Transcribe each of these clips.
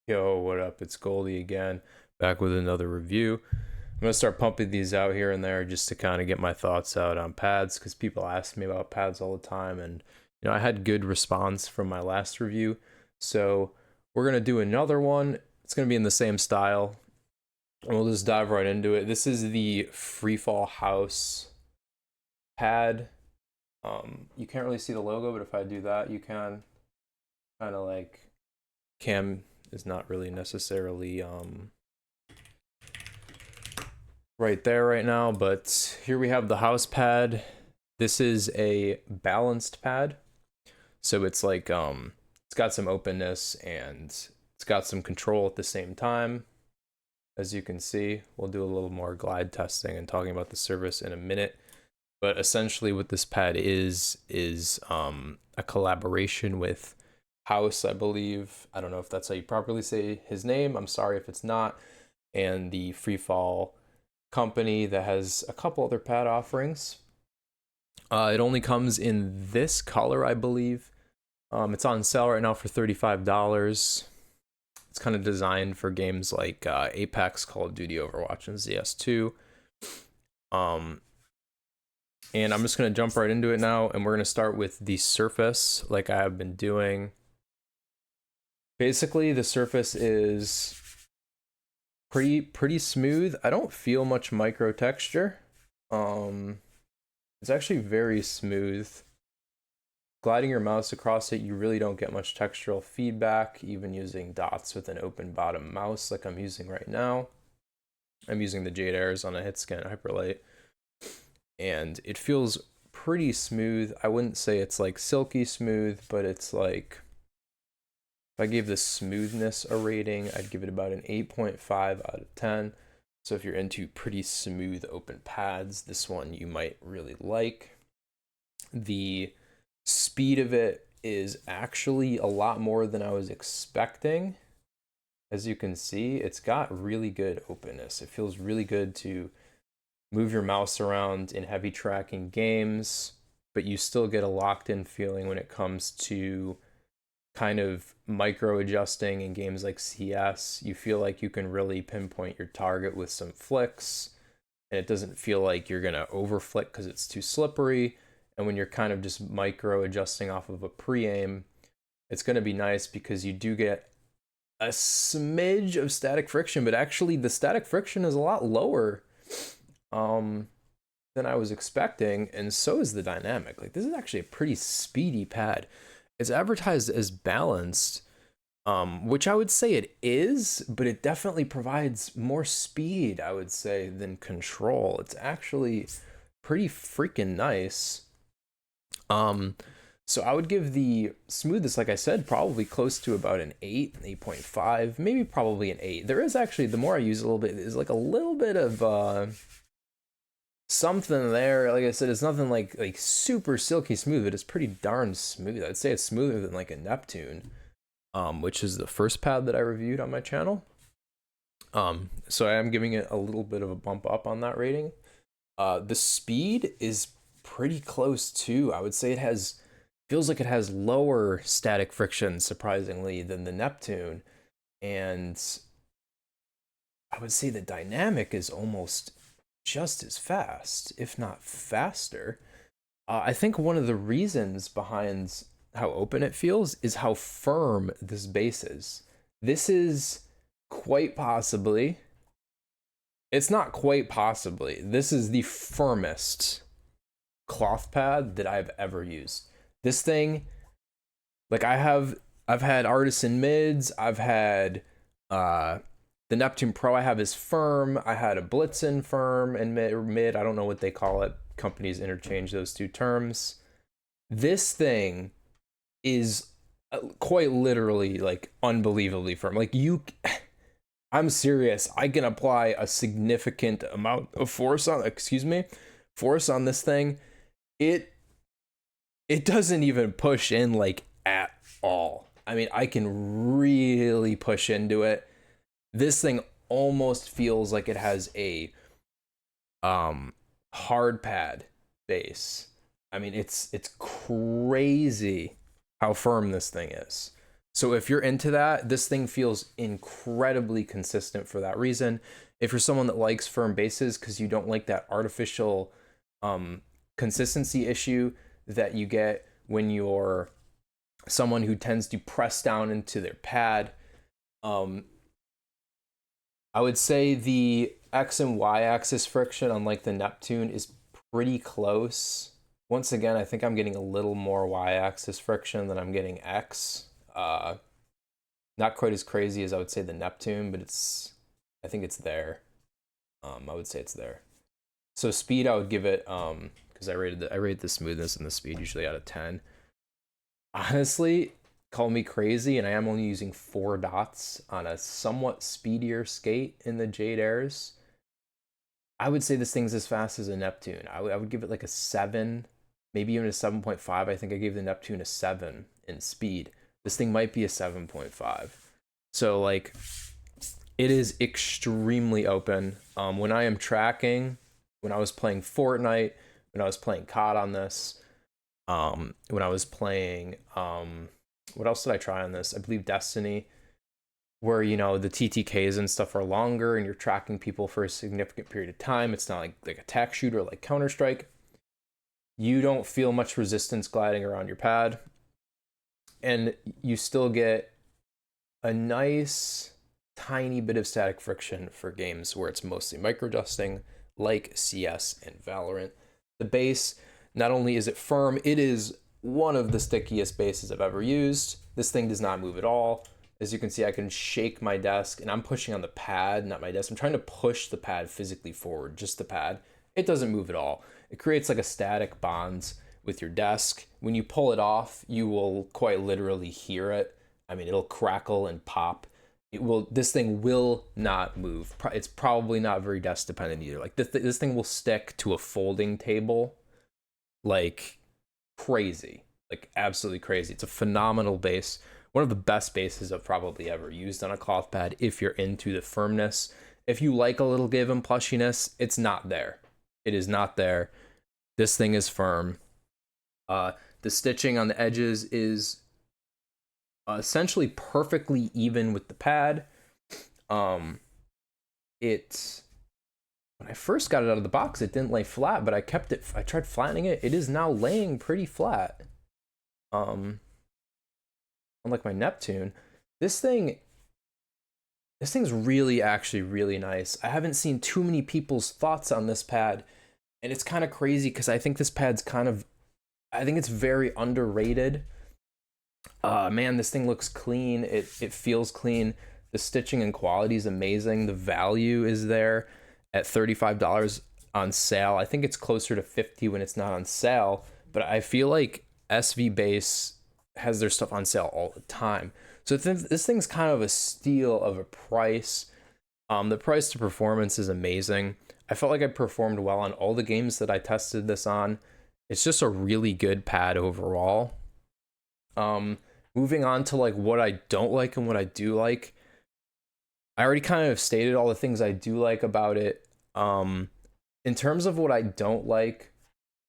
Yo, what up? It's Goldie again, back with another review. I'm gonna start pumping these out here and there just to kind of get my thoughts out on pads because people ask me about pads all the time, and I had good response from my last review. So we're gonna do another one. It's gonna be in the same style, and we'll just dive right into it. This is the FreeFall Haus pad. You can't really see the logo, but if I do that, you can kind of like cam is not really necessarily right there right now, but here we have the Haus pad. This is a balanced pad, so it's like it's got some openness and it's got some control at the same time. As you can see, we'll do a little more glide testing and talking about the surface in a minute, but essentially what this pad is a collaboration with Haus, I believe. I don't know if that's how you properly say his name. I'm sorry if it's not. And the FreeFall company that has a couple other pad offerings. It only comes in this color, I believe. It's on sale right now for $35. It's kind of designed for games like Apex, Call of Duty, Overwatch, and CS2. And I'm just going to jump right into it now, and we're going to start with the surface like I have been doing. Basically, the surface is pretty smooth. I don't feel much micro texture. It's actually very smooth. Gliding your mouse across it, you really don't get much textural feedback, even using dots with an open bottom mouse like I'm using right now. I'm using the Jade Airs on a Hitscan Hyperlight, and it feels pretty smooth. I wouldn't say it's like silky smooth, but it's like, if I gave the smoothness a rating, I'd give it about an 8.5 out of 10. So if you're into pretty smooth open pads, this one you might really like. The speed of it is actually a lot more than I was expecting. As you can see, it's got really good openness. It feels really good to move your mouse around in heavy tracking games, but you still get a locked in feeling when it comes to kind of micro adjusting in games like CS. You feel like you can really pinpoint your target with some flicks, and it doesn't feel like you're gonna over flick because it's too slippery. And when you're kind of just micro adjusting off of a pre-aim, it's gonna be nice because you do get a smidge of static friction, but actually the static friction is a lot lower than I was expecting, and so is the dynamic. Like, this is actually a pretty speedy pad. It's advertised as balanced, which I would say it is, but it definitely provides more speed, I would say, than control. It's actually pretty freaking nice. So I would give the smoothness, like I said, probably close to about an 8, an 8.5, maybe probably an 8. There is actually, the more I use it a little bit, there's like a little bit of something there. Like I said, it's nothing like super silky smooth, but it's pretty darn smooth. I'd say it's smoother than like a Neptune, which is the first pad that I reviewed on my channel. So I am giving it a little bit of a bump up on that rating. The speed is pretty close too. I would say it feels like it has lower static friction, surprisingly, than the Neptune. And I would say the dynamic is almost just as fast, if not faster. I think one of the reasons behind how open it feels is how firm this base is. This is quite possibly, it's not quite possibly, this is the firmest cloth pad that I've ever used. This thing, like I've had artisan mids, I've had the Neptune Pro I have is firm. I had a Blitzen firm and mid. I don't know what they call it. Companies interchange those two terms. This thing is quite literally like unbelievably firm. Like I'm serious. I can apply a significant amount of force on this thing. It doesn't even push in like at all. I mean, I can really push into it. This thing almost feels like it has a hard pad base. I mean, it's crazy how firm this thing is. So if you're into that, this thing feels incredibly consistent for that reason. If you're someone that likes firm bases because you don't like that artificial consistency issue that you get when you're someone who tends to press down into their pad, I would say the X and Y axis friction, unlike the Neptune, is pretty close. Once again, I think I'm getting a little more Y axis friction than I'm getting X. Not quite as crazy as I would say the Neptune, but I think it's there. I would say it's there. So speed, I would give it, because I rated the smoothness and the speed usually out of 10. Honestly, call me crazy, and I am only using 4 dots on a somewhat speedier skate in the Jade Airs. I would say this thing's as fast as a Neptune. I would give it like a 7, maybe even a 7.5. I think I gave the Neptune a 7 in speed. This thing might be a 7.5. So like, it is extremely open. When I am tracking, when I was playing Fortnite, when I was playing COD on this, when I was playing, what else did I try on this? I believe Destiny, where, you know, the TTKs and stuff are longer and you're tracking people for a significant period of time. It's not like a tack shooter like Counter-Strike. You don't feel much resistance gliding around your pad. And you still get a nice tiny bit of static friction for games where it's mostly micro-adjusting, like CS and Valorant. The base, not only is it firm, it is one of the stickiest bases I've ever used. This thing does not move at all. As you can see, I can shake my desk, and I'm pushing on the pad, not my desk. I'm trying to push the pad physically forward, just the pad. It doesn't move at all. It creates like a static bonds with your desk. When you pull it off, you will quite literally hear it. I mean, it'll crackle and pop. This thing will not move. It's probably not very desk dependent either. Like this thing will stick to a folding table like crazy, like absolutely crazy. It's a phenomenal base. One of the best bases I've probably ever used on a cloth pad if you're into the firmness. If you like a little give and plushiness, it's not there. It is not there. This thing is firm. The stitching on the edges is essentially perfectly even with the pad. When I first got it out of the box, it didn't lay flat, but I tried flattening it. It is now laying pretty flat. Unlike my Neptune, this thing's really actually really nice. I haven't seen too many people's thoughts on this pad, and it's kind of crazy because I think this pad's I think it's very underrated. Man, this thing looks clean. It feels clean. The stitching and quality is amazing. The value is there at $35 on sale. I think it's closer to $50 when it's not on sale, but I feel like SV Base has their stuff on sale all the time. So this thing's kind of a steal of a price. The price to performance is amazing. I felt like I performed well on all the games that I tested this on. It's just a really good pad overall. Moving on to like what I don't like and what I do like. I already kind of stated all the things I do like about it. In terms of what I don't like,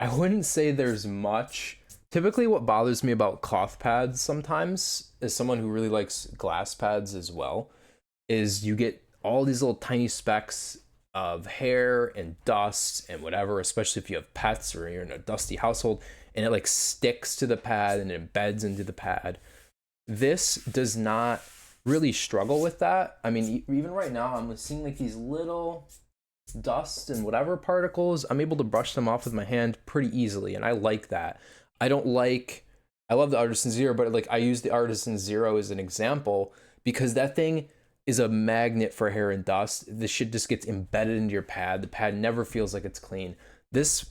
I wouldn't say there's much. Typically what bothers me about cloth pads sometimes, as someone who really likes glass pads as well, is you get all these little tiny specks of hair and dust and whatever, especially if you have pets or you're in a dusty household, and it like sticks to the pad and it embeds into the pad. This does not really struggle with that. I mean, even right now, I'm seeing like these little dust and whatever particles. I'm able to brush them off with my hand pretty easily, and I like that. I love the Artisan Zero, but like I use the Artisan Zero as an example because that thing is a magnet for hair and dust. This shit just gets embedded into your pad. The pad never feels like it's clean. This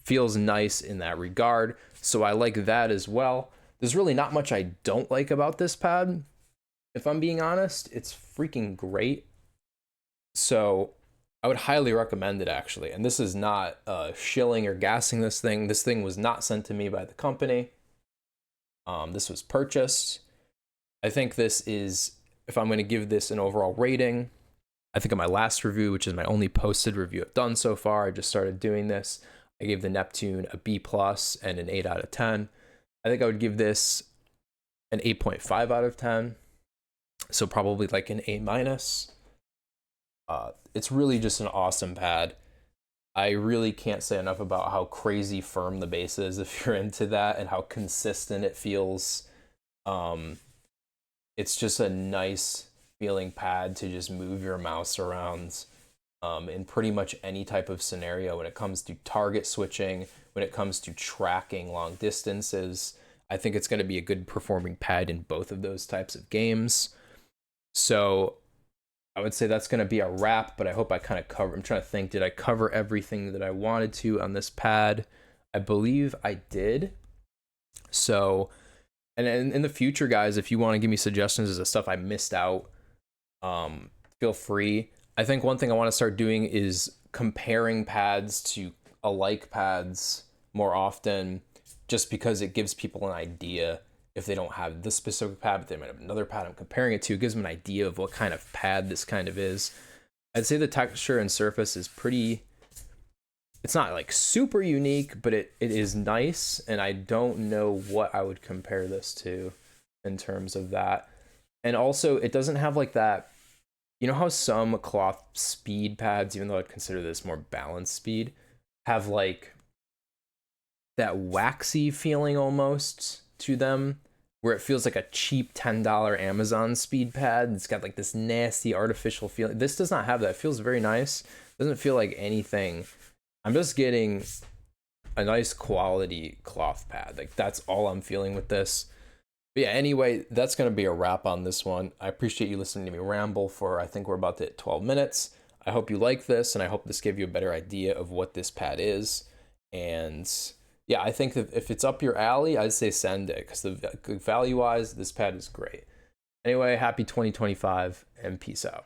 feels nice in that regard, so I like that as well. There's really not much I don't like about this pad. If I'm being honest, it's freaking great. So I would highly recommend it, actually. And this is not shilling or gassing this thing. This thing was not sent to me by the company. This was purchased. I think this is, if I'm going to give this an overall rating, I think on my last review, which is my only posted review I've done so far, I just started doing this, I gave the Neptune a B+ and an 8 out of 10. I think I would give this an 8.5 out of 10. So probably like an A minus. It's really just an awesome pad. I really can't say enough about how crazy firm the base is if you're into that, and how consistent it feels. It's just a nice feeling pad to just move your mouse around in pretty much any type of scenario when it comes to target switching, when it comes to tracking long distances. I think it's going to be a good performing pad in both of those types of games. So I would say that's going to be a wrap, but I hope I kind of cover. I'm trying to think, did I cover everything that I wanted to on this pad? I believe I did. So, and in the future, guys, if you want to give me suggestions as to stuff I missed out, feel free. I think one thing I want to start doing is comparing pads to alike pads more often, just because it gives people an idea. If they don't have this specific pad, but they might have another pad I'm comparing it to, it gives them an idea of what kind of pad this kind of is. I'd say the texture and surface is pretty, it's not like super unique, but it is nice, and I don't know what I would compare this to in terms of that. And also, it doesn't have like that, you know how some cloth speed pads, even though I'd consider this more balanced speed, have like that waxy feeling almost to them, where it feels like a cheap $10 Amazon speed pad. It's got like this nasty artificial feeling. This does not have that. It feels very nice. It doesn't feel like anything. I'm just getting a nice quality cloth pad. Like, that's all I'm feeling with this. But yeah, anyway, that's going to be a wrap on this one. I appreciate you listening to me ramble for, I think we're about to hit 12 minutes. I hope you like this, and I hope this gave you a better idea of what this pad is. And yeah, I think that if it's up your alley, I'd say send it, because the value-wise, this pad is great. Anyway, happy 2025, and peace out.